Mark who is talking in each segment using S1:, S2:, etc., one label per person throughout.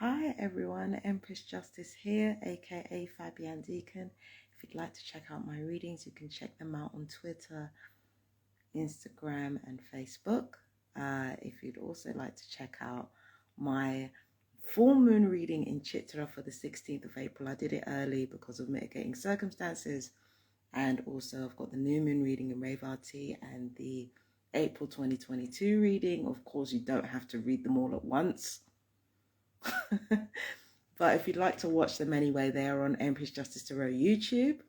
S1: Hi everyone, Empress Justice here, aka Fabian Deacon. If you'd like to check out my readings, you can check them out on Twitter, Instagram, and Facebook. If you'd also like to check out my full moon reading in Chitra for the 16th of April, I did it early because of mitigating circumstances. And also I've got the new moon reading in Revati and the April 2022 reading. Of course, you don't have to read them all at once. But if you'd like to watch them anyway, they are on Empress Justice Tarot YouTube.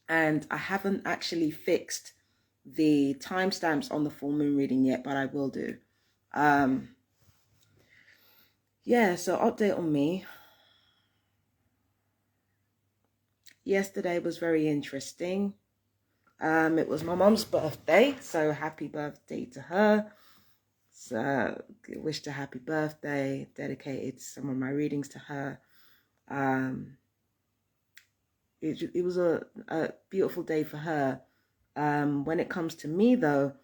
S1: And I haven't actually fixed the timestamps on the full moon reading yet, but I will do. Yeah, so update on me. Yesterday was very interesting. It was my mom's birthday, so happy birthday to her. So wished her happy birthday, dedicated some of my readings to her. It was a beautiful day for her. When it comes to me though,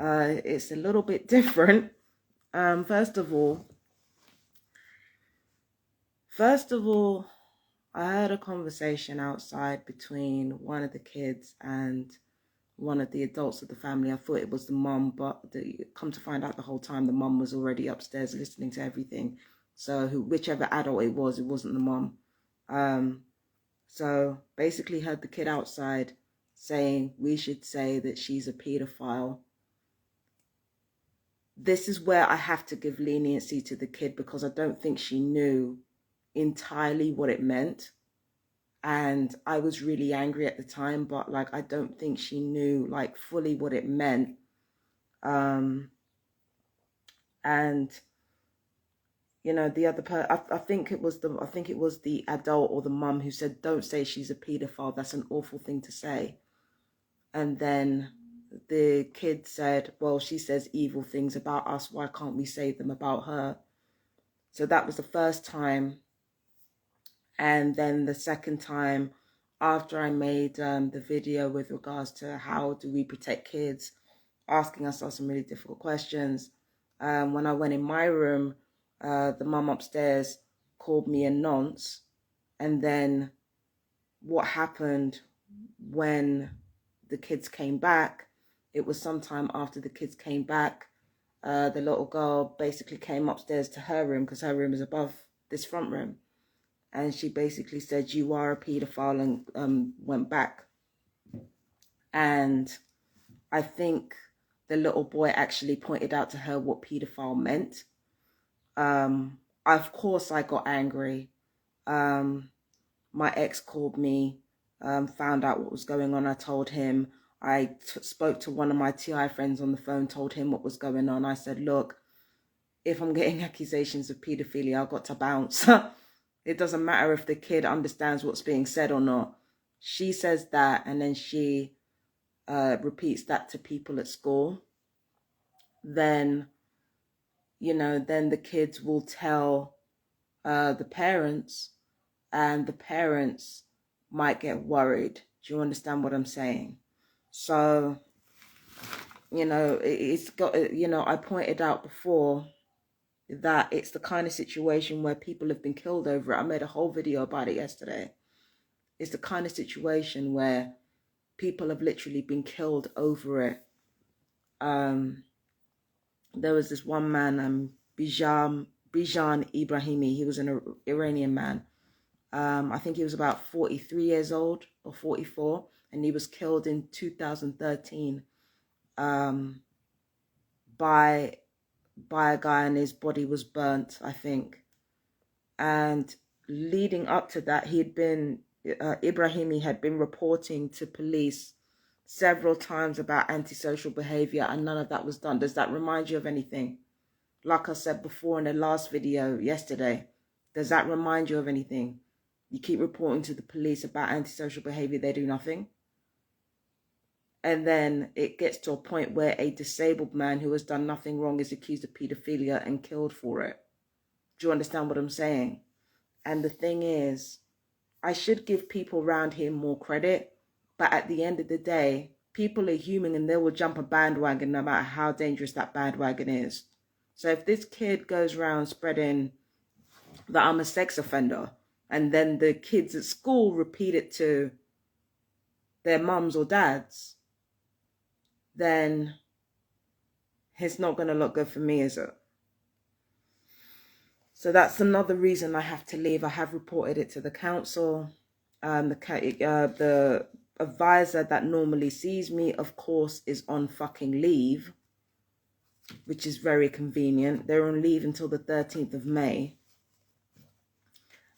S1: it's a little bit different. First of all, I heard a conversation outside between one of the kids and one of the adults of the family. I thought it was the mum, but come to find out the whole time the mum was already upstairs listening to everything. So whichever adult it wasn't the mum. So basically heard the kid outside saying we should say that she's a pedophile. This is where I have to give leniency to the kid because I don't think she knew entirely what it meant. And I was really angry at the time, but like, I don't think she knew like fully what it meant. And you know, the other I think it was the adult or the mum who said, don't say she's a pedophile. That's an awful thing to say. And then the kid said, well, she says evil things about us. Why can't we say them about her? So that was the first time. And then the second time, after I made the video with regards to how do we protect kids, asking ourselves some really difficult questions. When I went in my room, the mum upstairs called me a nonce. And then what happened when the kids came back, it was sometime after the kids came back, the little girl basically came upstairs to her room because her room is above this front room. And she basically said, you are a pedophile, and went back. And I think the little boy actually pointed out to her what pedophile meant. Of course, I got angry. My ex called me, found out what was going on. I told him. I spoke to one of my TI friends on the phone, told him what was going on. I said, look, if I'm getting accusations of pedophilia, I've got to bounce. It doesn't matter if the kid understands what's being said or not. She says that, and then she repeats that to people at school. Then, you know, then the kids will tell the parents, and the parents might get worried. Do you understand what I'm saying? So, you know, it's got, you know, I pointed out before that it's the kind of situation where people have been killed over it. I made a whole video about it yesterday. It's the kind of situation where people have literally been killed over it. There was this one man, Bijan Ibrahimi. He was an Iranian man. I think he was about 43 years old or 44, and he was killed in 2013 by a guy, and his body was burnt, I think. And leading up to that, Ibrahimi had been reporting to police several times about antisocial behavior, and none of that was done. Does that remind you of anything? Like I said before in the last video yesterday, does that remind you of anything? You keep reporting to the police about antisocial behavior, they do nothing. And then it gets to a point where a disabled man who has done nothing wrong is accused of pedophilia and killed for it. Do you understand what I'm saying? And the thing is, I should give people around here more credit, but at the end of the day, people are human and they will jump a bandwagon no matter how dangerous that bandwagon is. So if this kid goes around spreading that I'm a sex offender, and then the kids at school repeat it to their mums or dads, then it's not going to look good for me, is it? So that's another reason I have to leave. I have reported it to the council. The advisor that normally sees me, of course, is on fucking leave, which is very convenient. They're on leave until the 13th of May.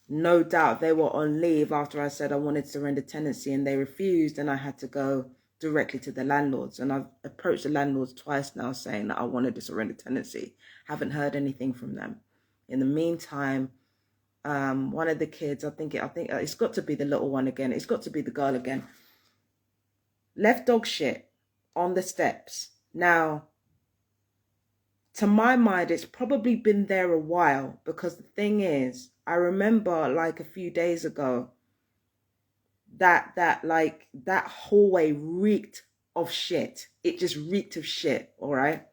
S1: No doubt they were on leave after I said I wanted to surrender tenancy, and they refused, and I had to go directly to the landlords. And I've approached the landlords twice now saying that I wanted to surrender tenancy. Haven't heard anything from them. In the meantime, one of the kids, I think it's got to be the little one again. It's got to be the girl again. Left dog shit on the steps. Now, to my mind, it's probably been there a while, because the thing is, I remember like a few days ago that hallway reeked of shit. It just reeked of shit, all right?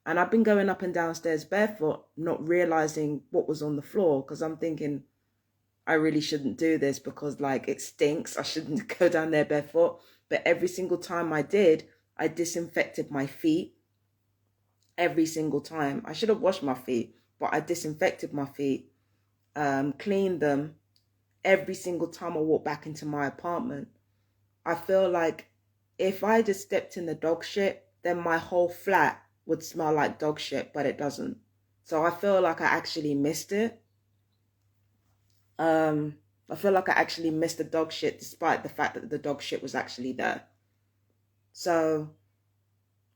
S1: And I've been going up and downstairs barefoot, not realizing what was on the floor, because I'm thinking I really shouldn't do this because like it stinks. I shouldn't go down there barefoot. But every single time I did, I disinfected my feet. Every single time. I should have washed my feet, but I disinfected my feet, cleaned them every single time I walk back into my apartment. I feel like if I just stepped in the dog shit, then my whole flat would smell like dog shit, but it doesn't. So I feel like I actually missed it. I feel like I actually missed the dog shit despite the fact that the dog shit was actually there. So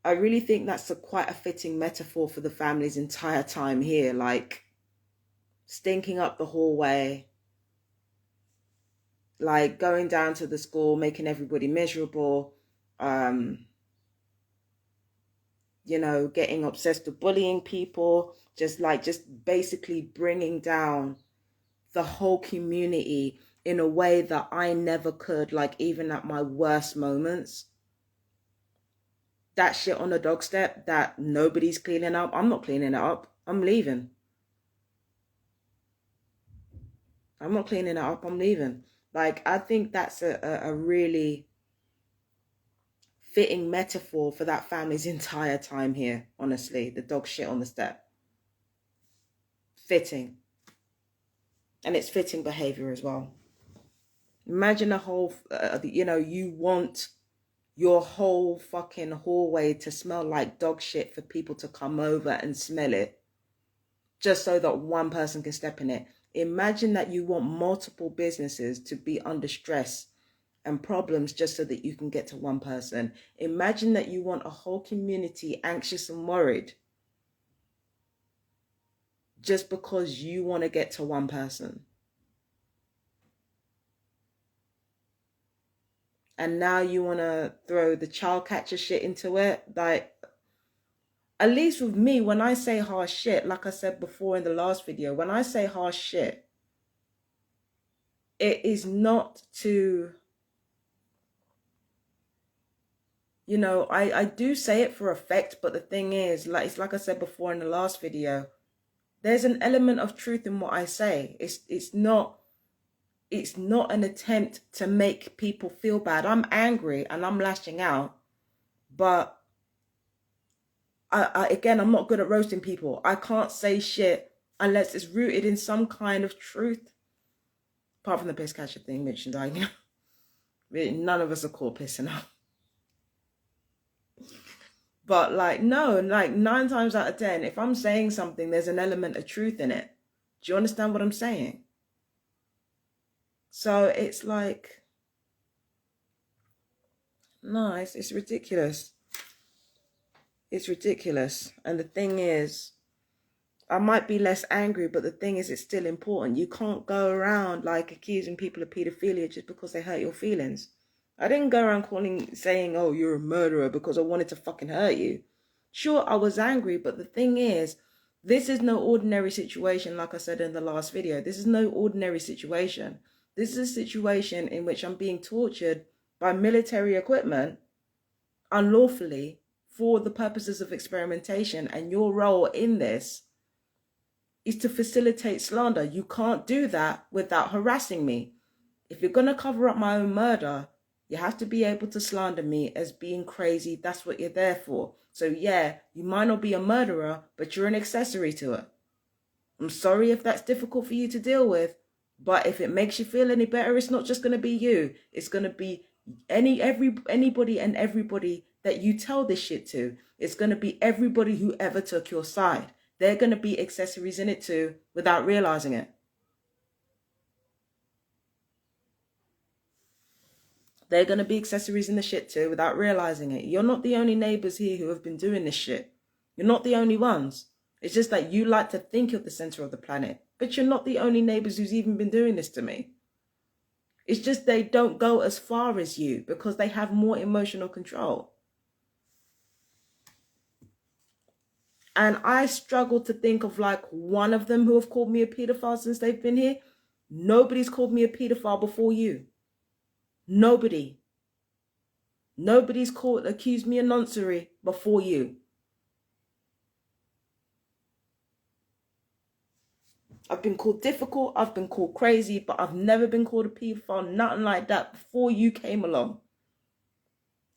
S1: I really think that's quite a fitting metaphor for the family's entire time here. Like stinking up the hallway, like going down to the school, making everybody miserable, you know, getting obsessed with bullying people, just basically bringing down the whole community in a way that I never could, like even at my worst moments. That shit on the dog step that nobody's cleaning up, I'm not cleaning it up. I'm leaving. I'm not cleaning it up. I'm leaving. Like, I think that's a really fitting metaphor for that family's entire time here, honestly. The dog shit on the step. Fitting. And it's fitting behavior as well. Imagine a whole, you know, you want your whole fucking hallway to smell like dog shit for people to come over and smell it, just so that one person can step in it. Imagine that you want multiple businesses to be under stress and problems just so that you can get to one person. Imagine that you want a whole community anxious and worried just because you want to get to one person. And now you want to throw the child catcher shit into it. Like, at least with me, when I say harsh shit, like I said before in the last video, when I say harsh shit, it is not to, you know, I do say it for effect, but the thing is, like, it's like I said before in the last video, there's an element of truth in what I say. It's not an attempt to make people feel bad. I'm angry and I'm lashing out, but again, I'm not good at roasting people. I can't say shit unless it's rooted in some kind of truth. Apart from the piss catcher thing, which none of us are caught pissing up. But like, no, like 9 times out of 10, if I'm saying something, there's an element of truth in it. Do you understand what I'm saying? So it's like, no, it's ridiculous. It's ridiculous. And the thing is, I might be less angry, but the thing is, it's still important. You can't go around like accusing people of pedophilia just because they hurt your feelings. I didn't go around saying, oh, you're a murderer because I wanted to fucking hurt you. Sure, I was angry, but the thing is, this is no ordinary situation, like I said in the last video. This is no ordinary situation. This is a situation in which I'm being tortured by military equipment unlawfully for the purposes of experimentation, and your role in this is to facilitate slander. You can't do that without harassing me. If you're going to cover up my own murder, you have to be able to slander me as being crazy. That's what you're there for. So yeah, you might not be a murderer, but you're an accessory to it. I'm sorry if that's difficult for you to deal with, but if it makes you feel any better, it's not just going to be you. It's going to be anybody and everybody that you tell this shit to. It's going to be everybody who ever took your side. They're going to be accessories in it too without realizing it. They're going to be accessories in the shit too without realizing it. You're not the only neighbors here who have been doing this shit. You're not the only ones. It's just that you like to think you're the center of the planet, but you're not the only neighbors who's even been doing this to me. It's just they don't go as far as you because they have more emotional control. And I struggle to think of like one of them who have called me a pedophile since they've been here. Nobody's called me a pedophile before you. Nobody. Nobody's accused me of noncery before you. I've been called difficult, I've been called crazy, but I've never been called a pedophile, nothing like that before you came along.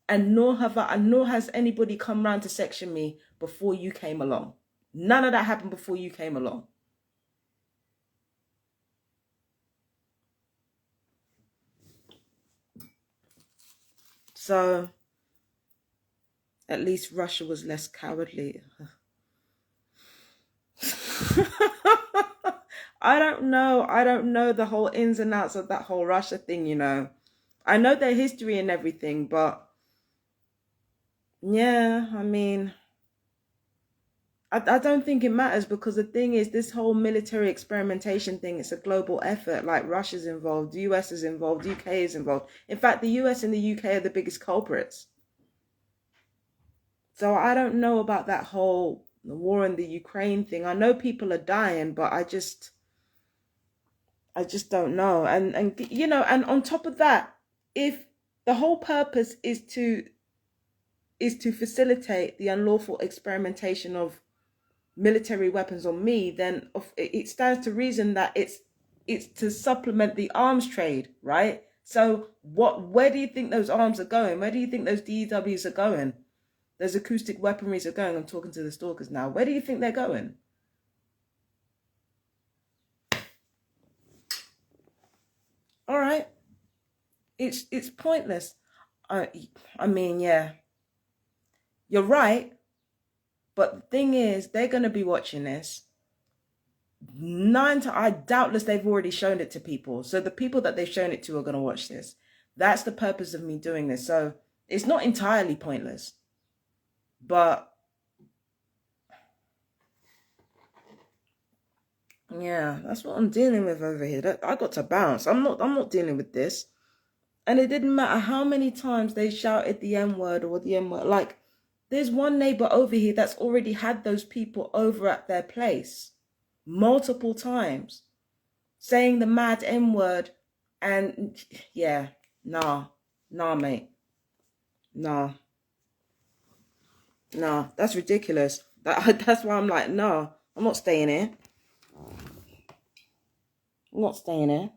S1: And nor has anybody come round to section me before you came along. None of that happened before you came along. So, at least Russia was less cowardly. I don't know the whole ins and outs of that whole Russia thing, you know. I know their history and everything, but yeah, I mean, I don't think it matters because the thing is, this whole military experimentation thing, it's a global effort. Like Russia's involved, the US is involved, UK is involved. In fact, the US and the UK are the biggest culprits. So I don't know about that whole war in the Ukraine thing. I know people are dying, but I just don't know. And you know, and on top of that, if the whole purpose is to facilitate the unlawful experimentation of military weapons on me, then it stands to reason that it's to supplement the arms trade, right? So where do you think those arms are going? Where do you think those DEWs are going? Those acoustic weaponries are going. I'm talking to the stalkers now. Where do you think they're going? All right. It's pointless. I mean, yeah. You're right. But the thing is, they're going to be watching this. I doubtless they've already shown it to people. So the people that they've shown it to are going to watch this. That's the purpose of me doing this. So it's not entirely pointless. But yeah, that's what I'm dealing with over here. I got to bounce. I'm not dealing with this. And it didn't matter how many times they shouted the N-word or the N-word. Like, there's one neighbor over here that's already had those people over at their place multiple times saying the mad N-word. And yeah, nah, mate. Nah, that's ridiculous. That's why I'm like, no, I'm not staying here. I'm not staying here.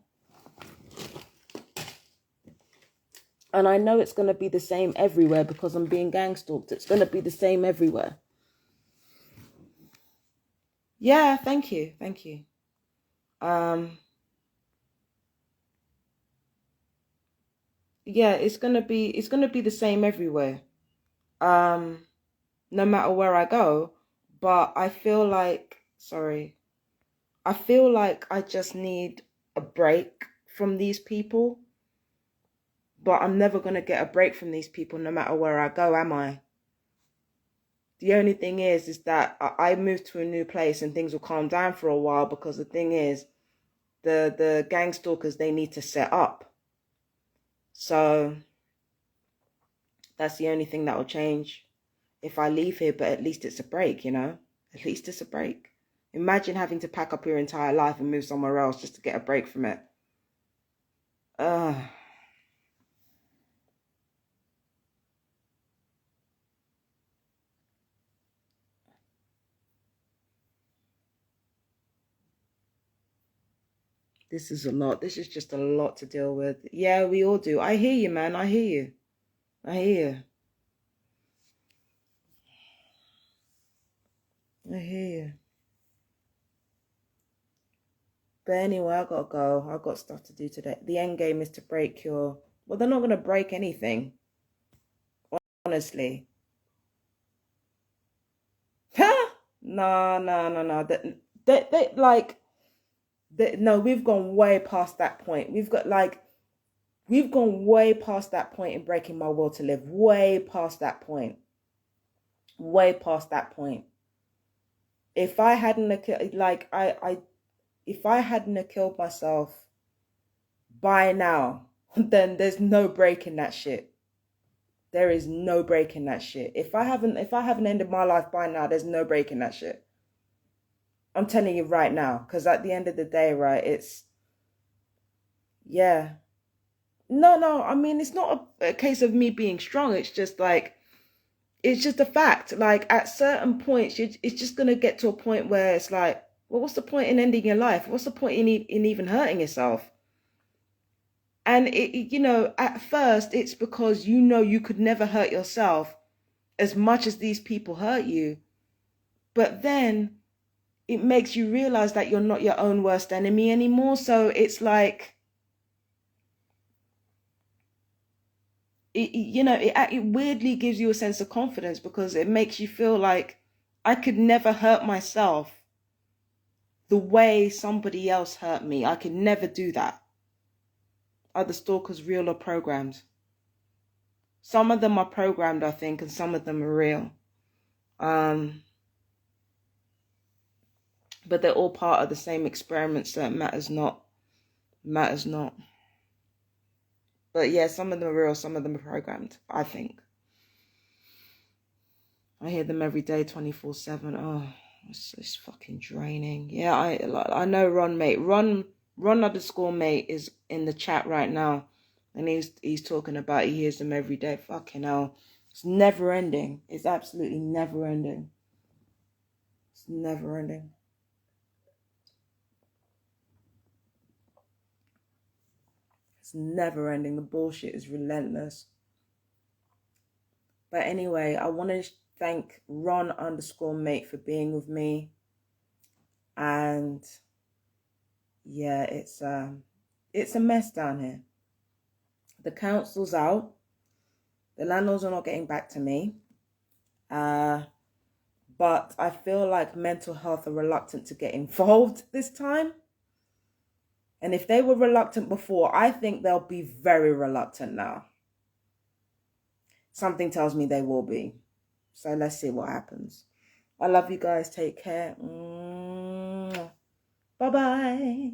S1: And I know it's going to be the same everywhere because I'm being gang stalked. It's going to be the same everywhere. Yeah, thank you. Yeah, it's going to be the same everywhere. No matter where I go, but I feel like I just need a break from these people. But I'm never going to get a break from these people no matter where I go, am I? The only thing is that I moved to a new place and things will calm down for a while because the thing is, the gang stalkers, they need to set up. So that's the only thing that will change if I leave here, but at least it's a break, you know? At least it's a break. Imagine having to pack up your entire life and move somewhere else just to get a break from it. This is a lot. This is just a lot to deal with. Yeah, we all do. I hear you, man. I hear you. I hear you. I hear you. But anyway, I gotta go. I got stuff to do today. The end game is to break your... Well, they're not gonna break anything. Honestly. No, no, no, no. They like... no, we've gone way past that point. We've gone way past that point in breaking my will to live. Way past that point. Way past that point. If I hadn't if I hadn't killed myself by now, then there's no breaking that shit. There is no breaking that shit. If I haven't ended my life by now, there's no breaking that shit. I'm telling you right now, because at the end of the day, right, it's... Yeah. No, I mean, it's not a case of me being strong. It's just like... It's just a fact. Like, at certain points, it's just going to get to a point where it's like, well, what's the point in ending your life? What's the point in even hurting yourself? And, at first, it's because you could never hurt yourself as much as these people hurt you. But then it makes you realize that you're not your own worst enemy anymore. So it's like, it weirdly gives you a sense of confidence, because it makes you feel like I could never hurt myself the way somebody else hurt me. I could never do that. Are the stalkers real or programmed? Some of them are programmed, I think, and some of them are real. But they're all part of the same experiment, so it matters not. Matters not. But yeah, some of them are real, some of them are programmed, I think. I hear them every day, 24/7. Oh, it's fucking draining. Yeah, I know Ron, mate. Ron _ mate is in the chat right now, and he's talking about he hears them every day. Fucking hell. It's never ending. It's absolutely never ending. It's never ending. It's never ending. The bullshit is relentless. But anyway, I want to thank Ron _ mate for being with me. And yeah, it's a mess down here. The council's out. The landlords are not getting back to me. But I feel like mental health are reluctant to get involved this time. And if they were reluctant before, I think they'll be very reluctant now. Something tells me they will be. So let's see what happens. I love you guys. Take care. Bye-bye.